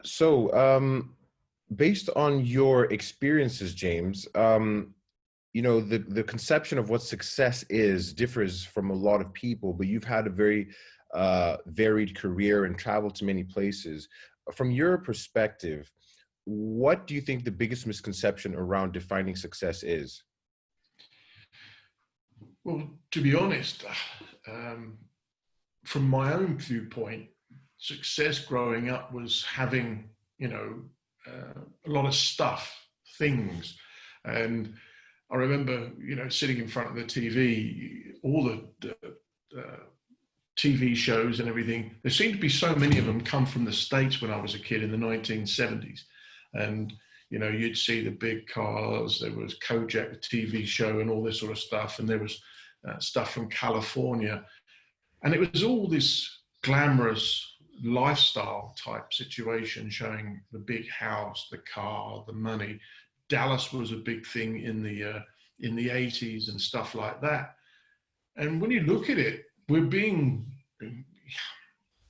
So, based on your experiences, James, the conception of what success is differs from a lot of people, but you've had a very varied career and traveled to many places. From your perspective, what do you think the biggest misconception around defining success is? Well, to be honest, from my own viewpoint, success growing up was having, a lot of stuff, things. And I remember, sitting in front of the TV, all the TV shows and everything. There seemed to be so many of them come from the States when I was a kid in the 1970s. And, you'd see the big cars, there was Kojak, the TV show, and all this sort of stuff. And there was stuff from California. And it was all this glamorous lifestyle type situation, showing the big house, the car, the money. Dallas was a big thing in the 80s and stuff like that. And when you look at it, we're being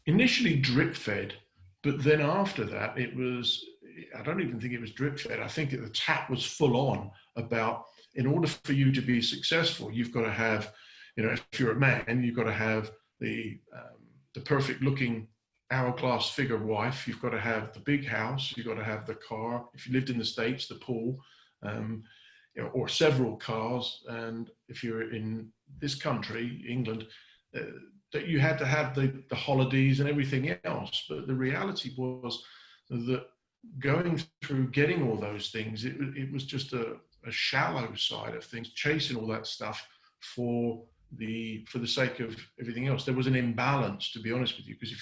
initially drip fed, but then after that, I don't even think it was drip fed. I think the tap was full on about, in order for you to be successful, you've got to have, if you're a man, you've got to have the perfect looking hourglass figure wife. You've got to have the big house. You've got to have the car. If you lived in the States, the pool, or several cars. And if you're in this country, England, that you had to have the holidays and everything else. But the reality was that going through getting all those things, it was just a shallow side of things, chasing all that stuff for the sake of everything else. There was an imbalance, to be honest with you, because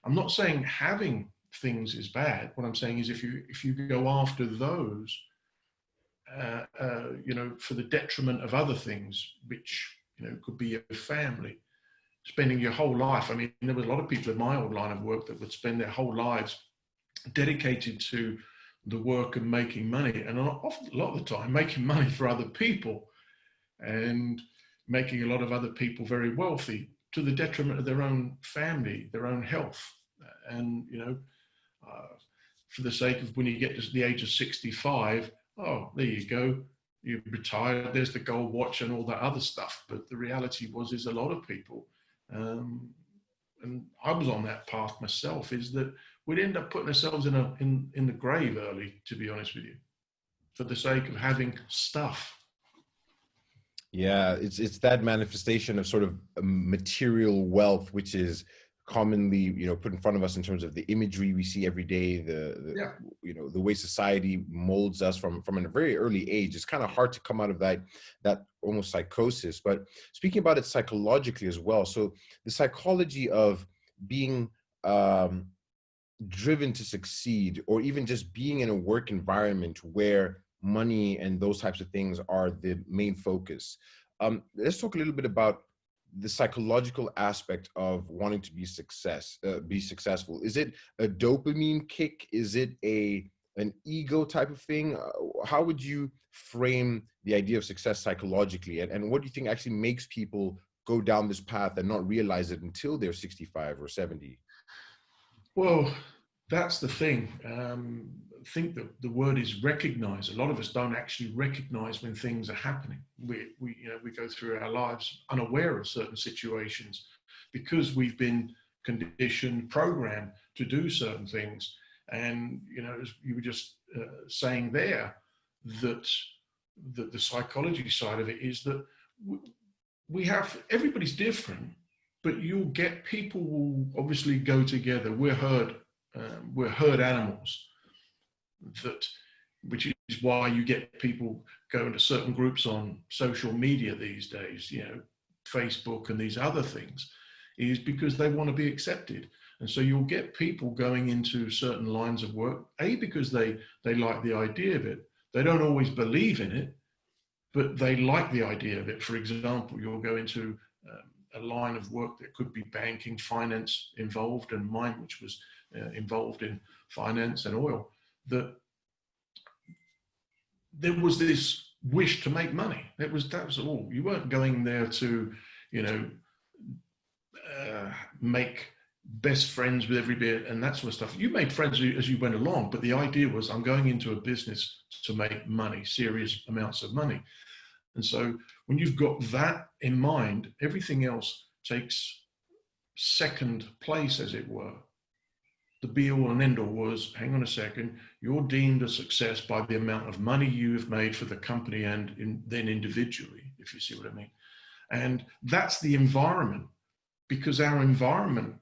I'm not saying having things is bad. What I'm saying is if you go after those, for the detriment of other things, which could be your family, spending your whole life. I mean, there was a lot of people in my old line of work that would spend their whole lives dedicated to the work and making money, and a lot of the time making money for other people and making a lot of other people very wealthy to the detriment of their own family, their own health. And, for the sake of when you get to the age of 65, oh, there you go, you're retired, there's the gold watch and all that other stuff. But the reality is a lot of people, and I was on that path myself, is that we'd end up putting ourselves in the grave early, to be honest with you, for the sake of having stuff. Yeah, it's that manifestation of sort of material wealth, which is commonly, put in front of us in terms of the imagery we see every day, the way society molds us from a very early age. It's kind of hard to come out of that almost psychosis. But speaking about it psychologically as well, so the psychology of being driven to succeed, or even just being in a work environment where money and those types of things are the main focus. Let's talk a little bit about the psychological aspect of wanting to be successful. Is it a dopamine kick? Is it an ego type of thing? How would you frame the idea of success psychologically? And what do you think actually makes people go down this path and not realize it until they're 65 or 70? Well, that's the thing. I think that the word is recognize. A lot of us don't actually recognize when things are happening. We go through our lives unaware of certain situations because we've been conditioned, programmed to do certain things. And, as you were just saying there, that the psychology side of it is that everybody's different, but you'll get people will obviously go together. We're herd animals. Which is why you get people go into certain groups on social media these days, Facebook and these other things, is because they want to be accepted. And so you'll get people going into certain lines of work, because they like the idea of it. They don't always believe in it, but they like the idea of it. For example, you'll go into a line of work that could be banking, finance involved, and mine, which was involved in finance and oil, that there was this wish to make money. That was all. You weren't going there to, make best friends with everybody and that sort of stuff. You made friends as you went along, but the idea was I'm going into a business to make money, serious amounts of money. And so when you've got that in mind, everything else takes second place, as it were. The be all and end all was, hang on a second, you're deemed a success by the amount of money you have made for the company and then individually, if you see what I mean. And that's the environment, because our environment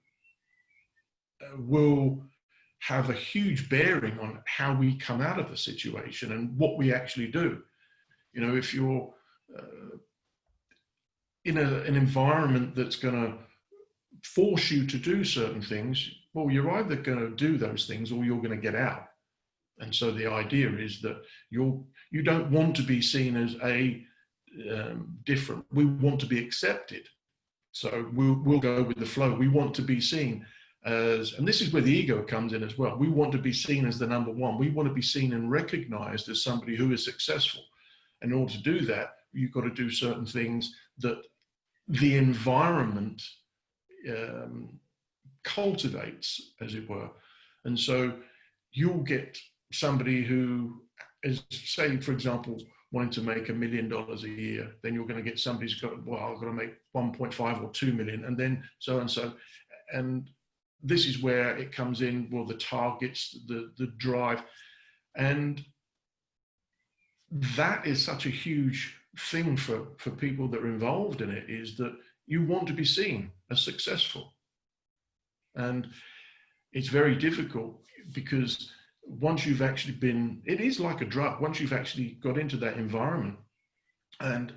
will have a huge bearing on how we come out of the situation and what we actually do. You know, if you're in an environment that's going to force you to do certain things, well, you're either going to do those things or you're going to get out. And so the idea is that you don't want to be seen as different. We want to be accepted. So we'll go with the flow. We want to be seen as, and this is where the ego comes in as well. We want to be seen as the number one. We want to be seen and recognized as somebody who is successful. In order to do that, you've got to do certain things that the environment cultivates, as it were. And so you'll get somebody who is, say, for example, wanting to make $1 million a year, then you're going to get somebody who's got, well, I've got to make 1.5 or 2 million, and then so and so. And this is where it comes in, well, the targets, the drive. And that is such a huge thing for people that are involved in it, is that you want to be seen as successful. And it's very difficult, because once you've actually been, it is like a drug, once you've actually got into that environment. And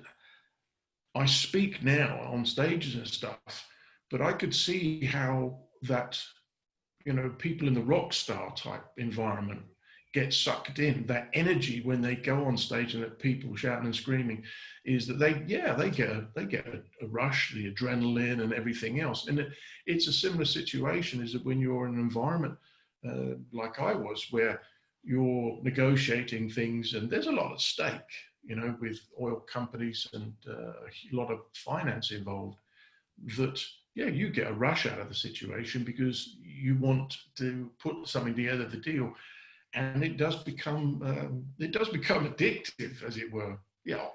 I speak now on stages and stuff, but I could see how that, you know, people in the rock star type environment get sucked in. That energy when they go on stage and that people shouting and screaming, is that they get a rush, the adrenaline and everything else. And it's a similar situation, is that when you're in an environment like I was, where you're negotiating things and there's a lot at stake, you know, with oil companies and a lot of finance involved, that you get a rush out of the situation because you want to put something together, the deal. And it does become addictive, as it were. Yeah,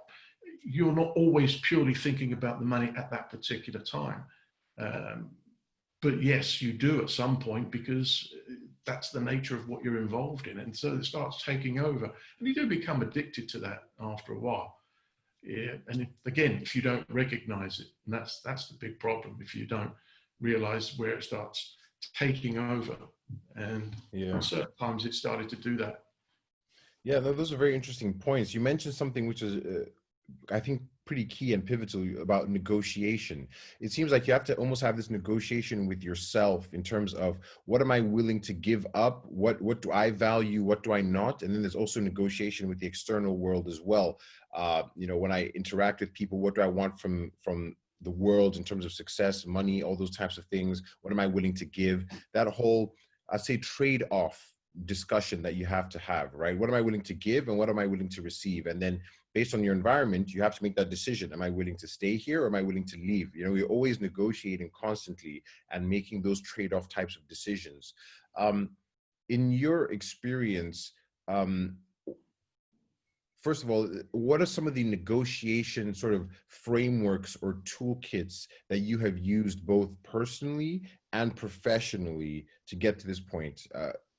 you're not always purely thinking about the money at that particular time, but yes, you do at some point, because that's the nature of what you're involved in, and so it starts taking over, and you do become addicted to that after a while. Yeah, and again, if you don't recognize it, and that's the big problem. If you don't realize where it starts taking over. And at certain times it started to do that. Yeah, those are very interesting points. You mentioned something which is, I think, pretty key and pivotal about negotiation. It seems like you have to almost have this negotiation with yourself in terms of, what am I willing to give up? What do I value? What do I not? And then there's also negotiation with the external world as well. You know, when I interact with people, what do I want from the world in terms of success, money, all those types of things? What am I willing to give? That whole, I say, trade-off discussion that you have to have, right? What am I willing to give and what am I willing to receive? And then based on your environment, you have to make that decision. Am I willing to stay here or am I willing to leave? You know, we're always negotiating constantly and making those trade-off types of decisions. In your experience, first of all, what are some of the negotiation sort of frameworks or toolkits that you have used both personally and professionally to get to this point?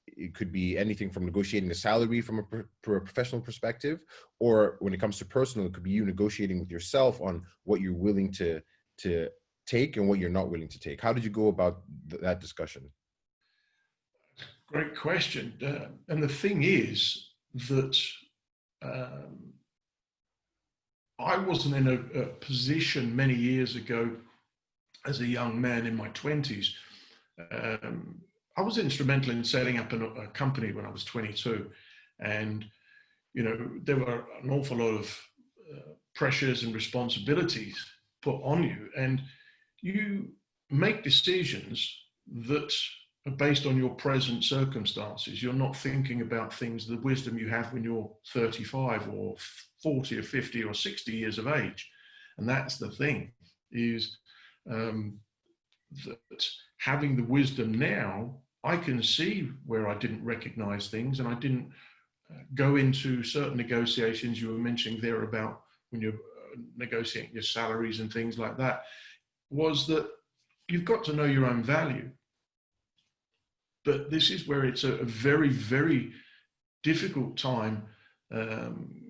It could be anything from negotiating a salary from a professional perspective, or when it comes to personal, it could be you negotiating with yourself on what you're willing to take and what you're not willing to take. How did you go about that discussion? Great question. And the thing is that I wasn't in a position many years ago as a young man in my 20s. I was instrumental in setting up a company when I was 22. And, you know, there were an awful lot of pressures and responsibilities put on you. And you make decisions that are based on your present circumstances. You're not thinking about things, the wisdom you have when you're 35 or 40 or 50 or 60 years of age. And that's the thing, is that having the wisdom now, I can see where I didn't recognize things, and I didn't go into certain negotiations you were mentioning there about when you're negotiating your salaries and things like that, was that you've got to know your own value. But this is where it's a very, very difficult time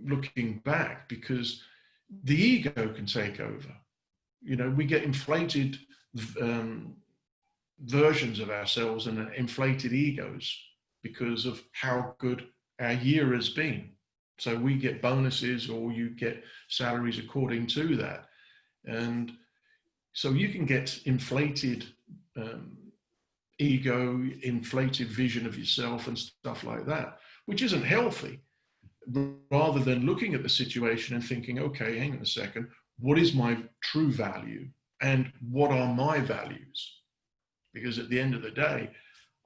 looking back, because the ego can take over. You know, we get inflated versions of ourselves and inflated egos because of how good our year has been. So we get bonuses, or you get salaries according to that. And so you can get inflated ego, inflated vision of yourself and stuff like that, which isn't healthy. Rather than looking at the situation and thinking, okay, hang on a second, what is my true value and what are my values? Because at the end of the day,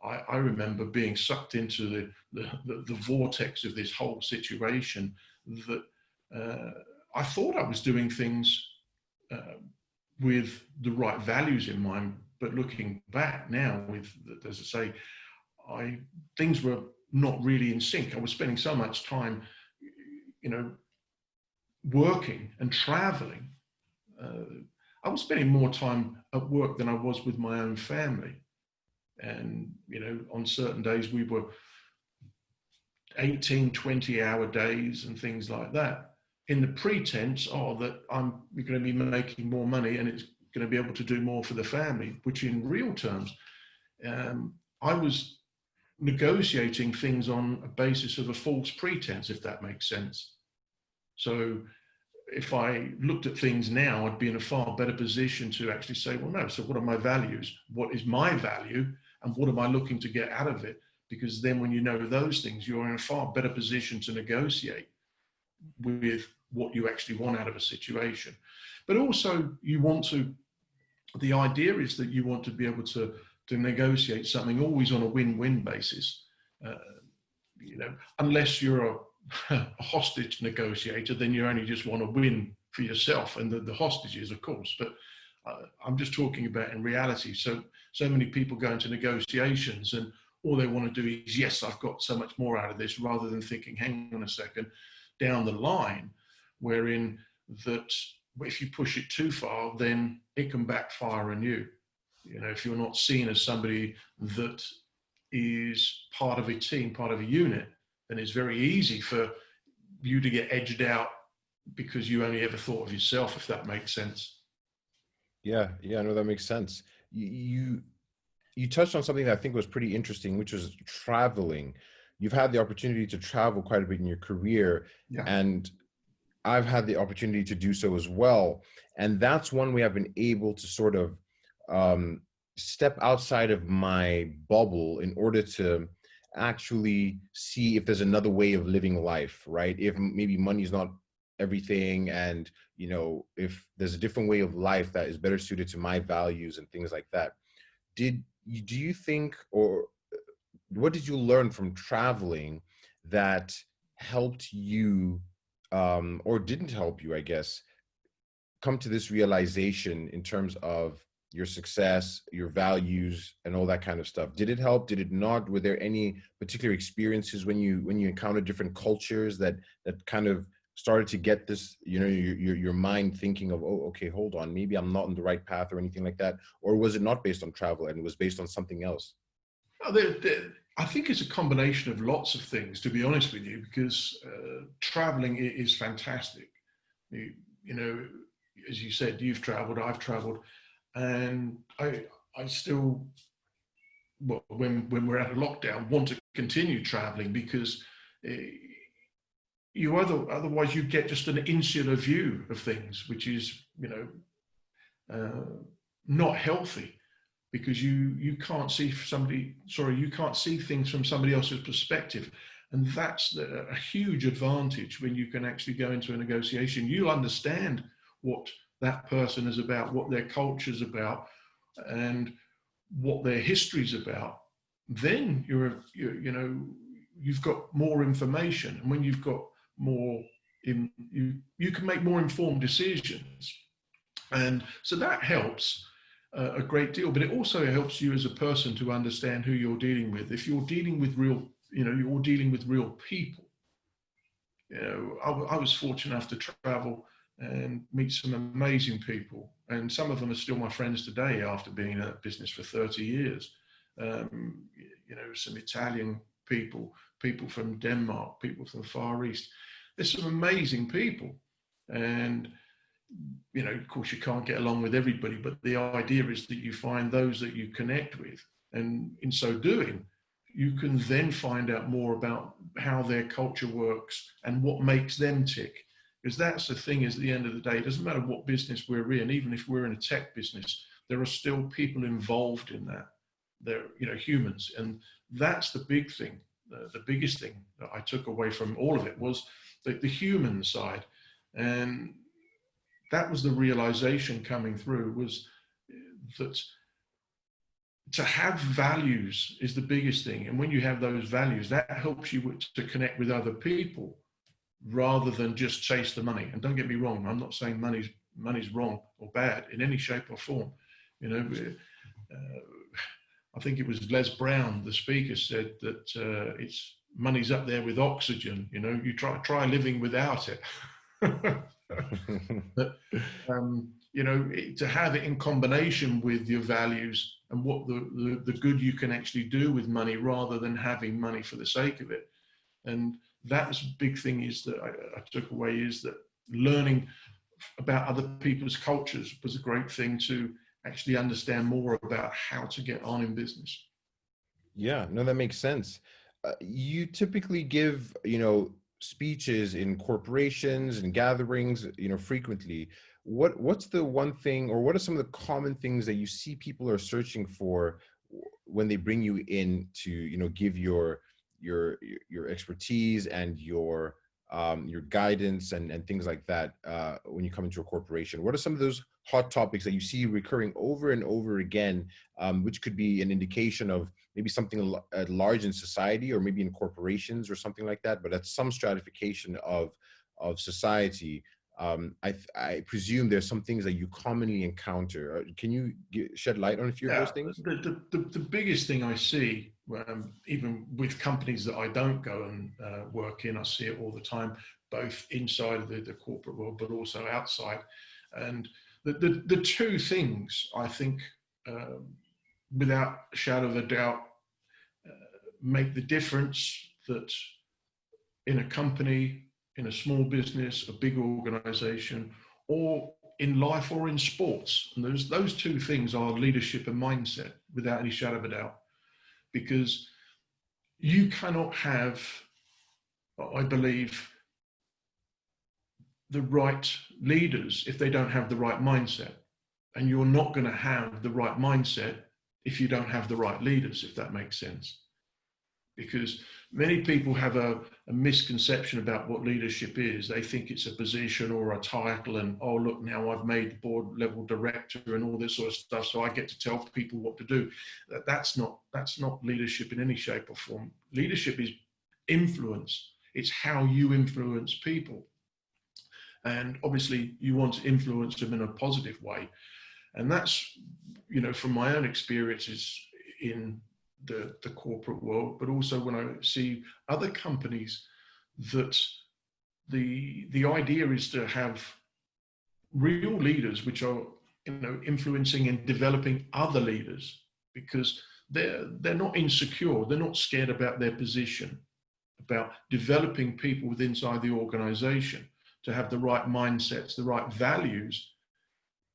I remember being sucked into the vortex of this whole situation, that I thought I was doing things with the right values in mind, but looking back now, with, as I say, things were not really in sync. I was spending so much time, you know, working and traveling. I was spending more time at work than I was with my own family. And, you know, on certain days we were 18, 20-hour days and things like that, in the pretense, that we're going to be making more money and it's going to be able to do more for the family, which in real terms, I was negotiating things on a basis of a false pretense, if that makes sense. So if I looked at things now, I'd be in a far better position to actually say, well, no, so what are my values? What is my value? And what am I looking to get out of it? Because then when you know those things, you're in a far better position to negotiate with what you actually want out of a situation. But also the idea is that you want to be able to negotiate something always on a win-win basis. You know, unless you're a hostage negotiator, then you only just want to win for yourself and the hostages, of course. But I'm just talking about in reality. So many people go into negotiations and all they want to do is, yes, I've got so much more out of this, rather than thinking, hang on a second, down the line, wherein that if you push it too far, then it can backfire on you. You know, if you're not seen as somebody that is part of a team, part of a unit, then it's very easy for you to get edged out because you only ever thought of yourself, if that makes sense. Yeah, no, that makes sense. You touched on something that I think was pretty interesting, which was traveling. You've had the opportunity to travel quite a bit in your career, Yeah. And I've had the opportunity to do so as well. And that's one way I've been able to sort of step outside of my bubble in order to actually see if there's another way of living life, right? If maybe money is not everything, and, you know, if there's a different way of life that is better suited to my values and things like that. Do you think, or what did you learn from traveling that helped you, or didn't help you, I guess, come to this realization in terms of your success, your values, and all that kind of stuff? Did it help? Did it not? Were there any particular experiences when you encountered different cultures that kind of started to get this, you know, your mind thinking of, oh, okay, hold on, maybe I'm not on the right path, or anything like that? Or was it not based on travel and it was based on something else? I think it's a combination of lots of things, to be honest with you, because traveling is fantastic. You know, as you said, you've traveled, I've traveled, and I still, well, when we're out of lockdown, want to continue traveling, because otherwise you get just an insular view of things, which is, you know, not healthy, because you can't see you can't see things from somebody else's perspective. And that's a huge advantage when you can actually go into a negotiation. You'll understand what that person is about, what their culture's about, and what their history's about. Then you've got more information, and when you've got more, you can make more informed decisions, and so that helps. a great deal. But it also helps you as a person to understand who you're dealing with. If you're dealing with real, you're dealing with real people. I was fortunate enough to travel and meet some amazing people, and some of them are still my friends today after being in that business for 30 years. Some Italian people, people from Denmark, people from the Far East. There's some amazing people, and of course you can't get along with everybody, but the idea is that you find those that you connect with, and in so doing you can then find out more about how their culture works and what makes them tick. Because that's the thing, is at the end of the day, it doesn't matter what business we're in, even if we're in a tech business, there are still people involved in that. They're humans. And that's the big thing. The biggest thing that I took away from all of it was the human side. And that was the realization coming through, was that to have values is the biggest thing. And when you have those values, that helps you to connect with other people rather than just chase the money. And don't get me wrong, I'm not saying money's wrong or bad in any shape or form. I think it was Les Brown, the speaker, said that it's money's up there with oxygen. You try living without it. But, to have it in combination with your values and what the good you can actually do with money, rather than having money for the sake of it. And that's a big thing, is that I took away, is that learning about other people's cultures was a great thing to actually understand more about how to get on in business. Yeah, no, that makes sense. You typically give, speeches in corporations and gatherings, frequently. What's the one thing, or what are some of the common things that you see people are searching for when they bring you in to, give your expertise and your guidance and things like that when you come into a corporation? What are some of those hot topics that you see recurring over and over again, which could be an indication of maybe something at large in society, or maybe in corporations or something like that, but at some stratification of society? I presume there's some things that you commonly encounter. Can you shed light on a few of those things? The biggest thing I see, even with companies that I don't go and work in, I see it all the time, both inside of the corporate world, but also outside. And the two things, I think, without a shadow of a doubt, make the difference, that in a company, in a small business, a big organization, or in life or in sports. And those two things are leadership and mindset, without any shadow of a doubt. Because you cannot have, I believe, the right leaders if they don't have the right mindset. And you're not going to have the right mindset if you don't have the right leaders, if that makes sense. Because many people have a misconception about what leadership is. They think it's a position or a title, and, oh, look, now I've made board level director and all this sort of stuff, so I get to tell people what to do. That's not leadership in any shape or form. Leadership is influence. It's how you influence people. And obviously you want to influence them in a positive way. And that's, from my own experiences in the corporate world, but also when I see other companies, that the idea is to have real leaders which are influencing and developing other leaders, because they're not insecure, they're not scared about their position, about developing people within inside the organization to have the right mindsets, the right values,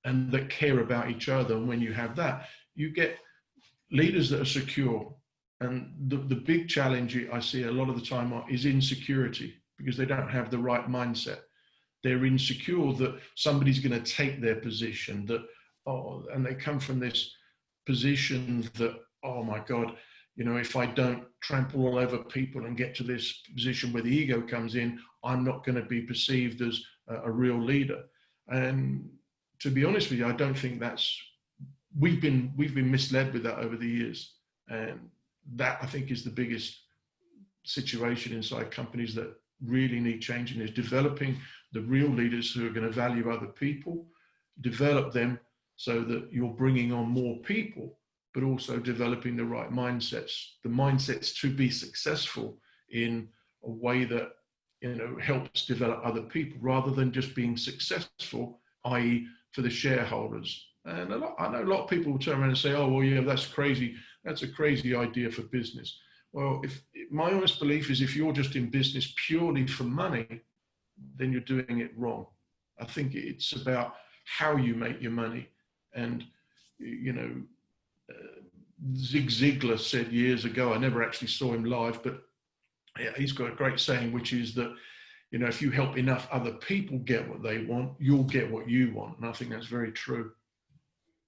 and that care about each other. And when you have that, you get leaders that are secure. And the big challenge I see a lot of the time is insecurity, because they don't have the right mindset. They're insecure that somebody's going to take their position, and they come from this position that, oh my God, if I don't trample all over people and get to this position where the ego comes in, I'm not going to be perceived as a real leader. And to be honest with you, I don't think we've been misled with that over the years. And that, I think, is the biggest situation inside companies that really need changing, is developing the real leaders who are going to value other people, develop them so that you're bringing on more people, but also developing the right mindsets, the mindsets to be successful in a way that, you know, helps develop other people rather than just being successful, i.e. for the shareholders. And I know a lot of people will turn around and say, oh, well, yeah, that's crazy. That's a crazy idea for business. Well, if my honest belief is if you're just in business purely for money, then you're doing it wrong. I think it's about how you make your money. And, you know, Zig Ziglar said years ago, I never actually saw him live, but yeah, he's got a great saying, which is that, you know, if you help enough other people get what they want, you'll get what you want. And I think that's very true.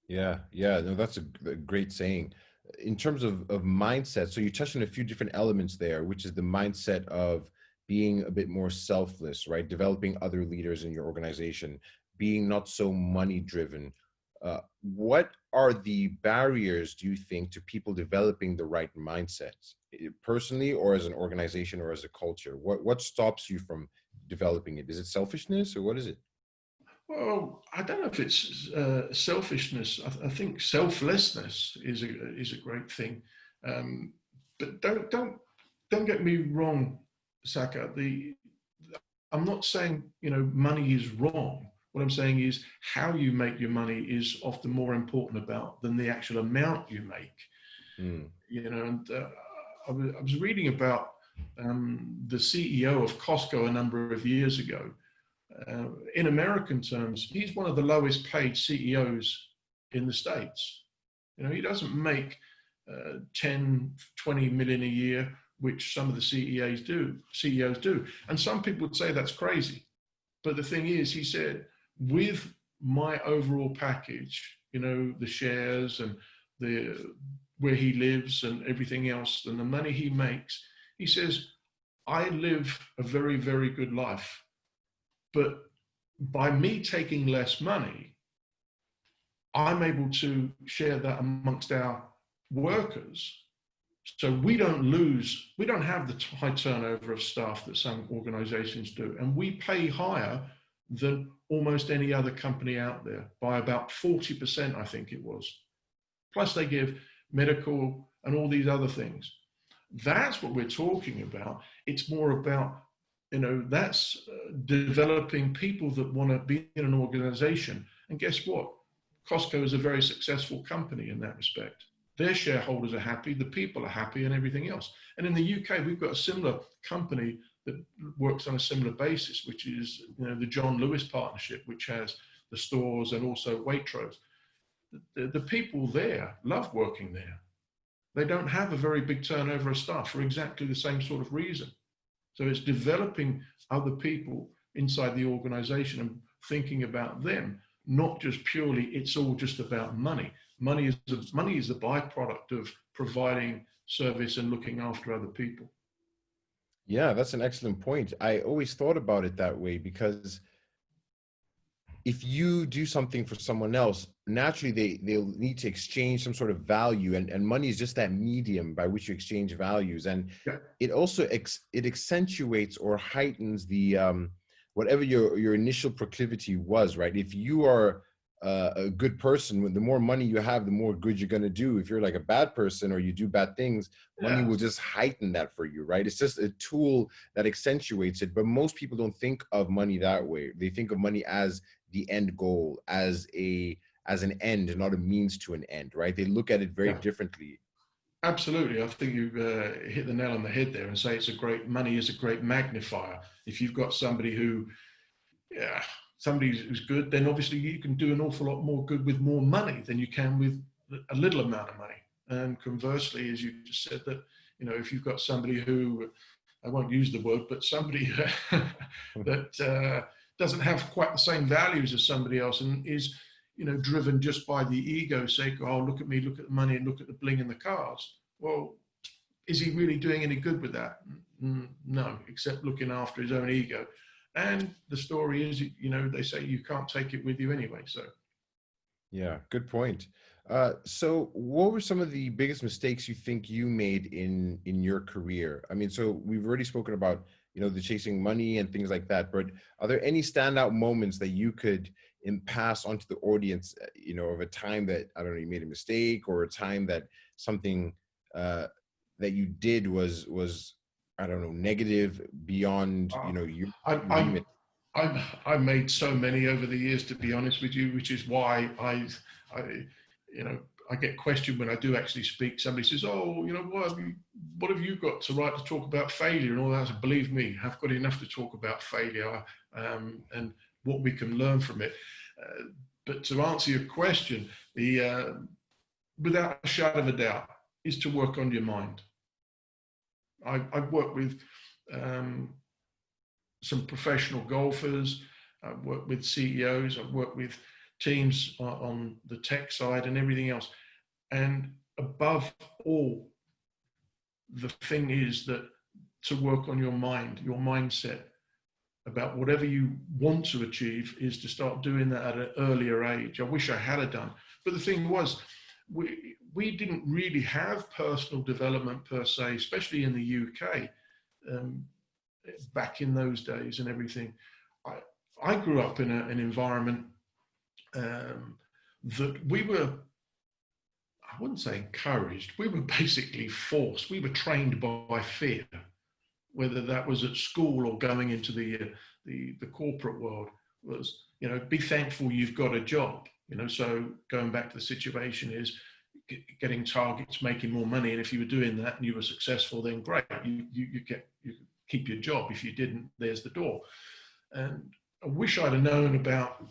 Yeah, yeah, no, that's a great saying. In terms of mindset, so you touched on a few different elements there, which is the mindset of being a bit more selfless, right? Developing other leaders in your organization, being not so money driven. What are the barriers, do you think, to people developing the right mindsets, personally or as an organization or as a culture? What stops you from developing it? Is it selfishness or what is it? Well, I don't know if it's selfishness. I think selflessness is a great thing. But don't get me wrong, Saka. I'm not saying, you know, money is wrong. What I'm saying is how you make your money is often more important about than the actual amount you make. Mm. You know, and I was reading about the CEO of Costco a number of years ago. In American terms, he's one of the lowest paid CEOs in the States. You know, he doesn't make 10, 20 million a year, which some of the CEOs do. And some people would say that's crazy. But the thing is, he said, with my overall package, you know, the shares and the where he lives and everything else and the money he makes, he says, I live a very, very good life. But by me taking less money, I'm able to share that amongst our workers. So we don't have the high turnover of staff that some organizations do. And we pay higher than almost any other company out there by about 40%, I think it was. Plus they give medical and all these other things. That's what we're talking about. It's more about, you know, that's developing people that want to be in an organization. And guess what? Costco is a very successful company in that respect. Their shareholders are happy, the people are happy, and everything else. And in the UK, we've got a similar company that works on a similar basis, which is, you know, the John Lewis Partnership, which has the stores and also Waitrose. The people there love working there. They don't have a very big turnover of staff for exactly the same sort of reason. So it's developing other people inside the organization and thinking about them, not just purely, it's all just about money. Money is the byproduct of providing service and looking after other people. Yeah, that's an excellent point. I always thought about it that way because if you do something for someone else, naturally they'll need to exchange some sort of value, and money is just that medium by which you exchange values. And Yeah. it also it accentuates or heightens the whatever your initial proclivity was, right? If you are a good person, the more money you have, the more good you're going to do. If you're like a bad person or you do bad things, money will just heighten that for you, right? It's just a tool that accentuates it. But most people don't think of money that way. They think of money as the end goal, as an end, not a means to an end, right? They look at it very differently. Absolutely. I think you hit the nail on the head there and say money is a great magnifier. If you've got somebody who's good, then obviously you can do an awful lot more good with more money than you can with a little amount of money. And conversely, as you just said, that, you know, if you've got somebody who, I won't use the word, but somebody that doesn't have quite the same values as somebody else and is, you know, driven just by the ego's sake, oh, look at me, look at the money and look at the bling in the cars. Well, is he really doing any good with that? No, except looking after his own ego. And the story is, you know, they say you can't take it with you anyway. So, yeah, good point. So what were some of the biggest mistakes you think you made in your career? I mean, so we've already spoken about, you know, the chasing money and things like that, but are there any standout moments that you could pass onto the audience, of a time that, I don't know, you made a mistake, or a time that something that you did was, I don't know, negative beyond, your I'm, remit? I've made so many over the years, to be honest with you, which is why I you know, I get questioned when I do actually speak. Somebody says, "Oh, what have you got to write to talk about failure and all that?" I said, "Believe me, I've got enough to talk about failure and what we can learn from it." But to answer your question, the without a shadow of a doubt, is to work on your mind. I've worked with some professional golfers. I've worked with CEOs. I've worked with teams on the tech side and everything else. And above all, the thing is that to work on your mind, your mindset about whatever you want to achieve, is to start doing that at an earlier age. I wish I had done. But the thing was, we didn't really have personal development per se, especially in the UK. Back in those days and everything. I grew up in an environment that we were, I wouldn't say encouraged, we were basically forced. We were trained by fear, whether that was at school or going into the corporate world. Was, be thankful you've got a job. So going back to the situation is getting targets, making more money, and if you were doing that and you were successful, then great, you keep your job. If you didn't, there's the door. And I wish I'd have known about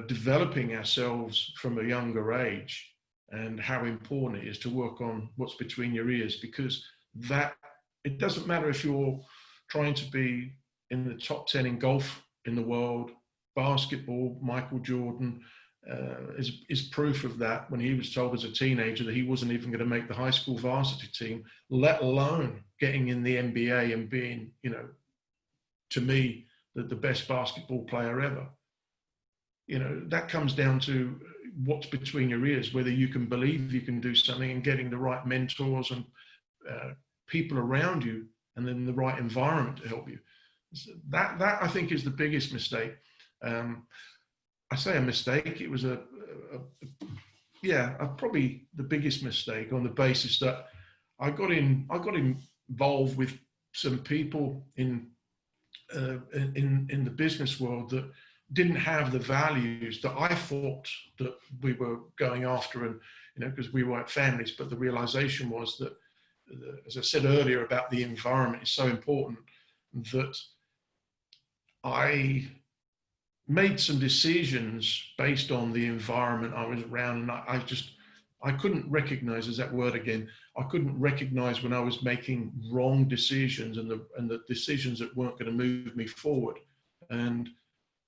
developing ourselves from a younger age, and how important it is to work on what's between your ears, because that, it doesn't matter if you're trying to be in the top 10 in golf in the world, basketball. Michael Jordan is proof of that, when he was told as a teenager that he wasn't even going to make the high school varsity team, let alone getting in the NBA and being, to me, the best basketball player ever. That comes down to what's between your ears, whether you can believe you can do something, and getting the right mentors and people around you, and then the right environment to help you. So that I think is the biggest mistake. I say a mistake, it was probably the biggest mistake, on the basis that I got involved with some people in the business world that didn't have the values that I thought that we were going after, and because we weren't families. But the realization was that, as I said earlier about the environment is so important, that I made some decisions based on the environment I was around, and I couldn't recognize, is that word again, I couldn't recognize when I was making wrong decisions, and the decisions that weren't going to move me forward, and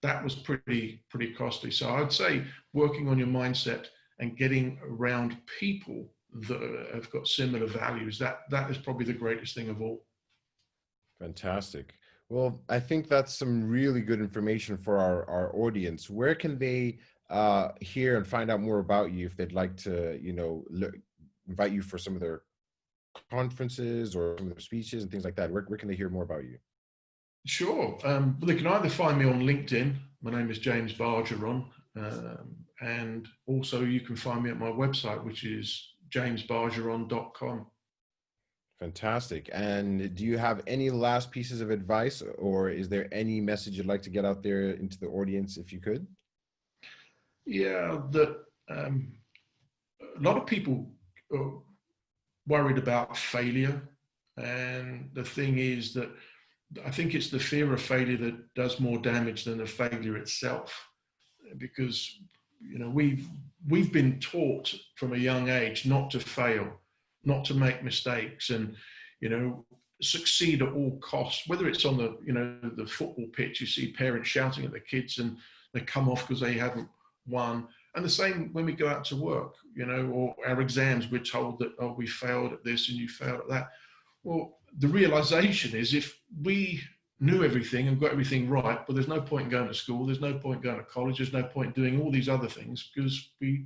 that was pretty costly. So I'd say working on your mindset and getting around people that have got similar values, that is probably the greatest thing of all. Fantastic. Well, I think that's some really good information for our audience. Where can they hear and find out more about you if they'd like to, invite you for some of their conferences or some of their speeches and things like that? Where can they hear more about you? Sure. They can either find me on LinkedIn. My name is James Bargeron. And also you can find me at my website, which is jamesbargeron.com. Fantastic. And do you have any last pieces of advice, or is there any message you'd like to get out there into the audience, if you could? Yeah, that a lot of people are worried about failure. And the thing is that I think it's the fear of failure that does more damage than the failure itself. Because, we've been taught from a young age not to fail, not to make mistakes, and succeed at all costs. Whether it's on the football pitch, you see parents shouting at the kids and they come off because they haven't won. And the same when we go out to work, or our exams, we're told that, oh, we failed at this and you failed at that. Well, the realization is, if we knew everything and got everything right, but there's no point in going to school, there's no point going to college, there's no point doing all these other things, because we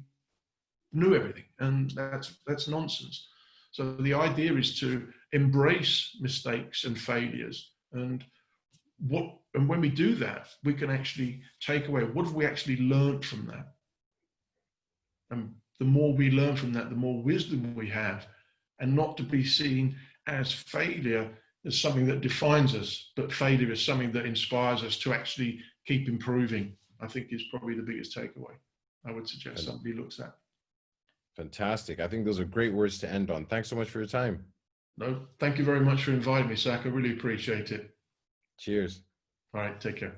knew everything, and that's nonsense. So the idea is to embrace mistakes and failures, and and when we do that, we can actually take away, what have we actually learned from that? And the more we learn from that, the more wisdom we have, and not to be seen as failure as something that defines us, but failure is something that inspires us to actually keep improving, I think is probably the biggest takeaway I would suggest somebody looks at. Fantastic. I think those are great words to end on. Thanks so much for your time. No, thank you very much for inviting me, Saka. I really appreciate it. Cheers. All right, take care.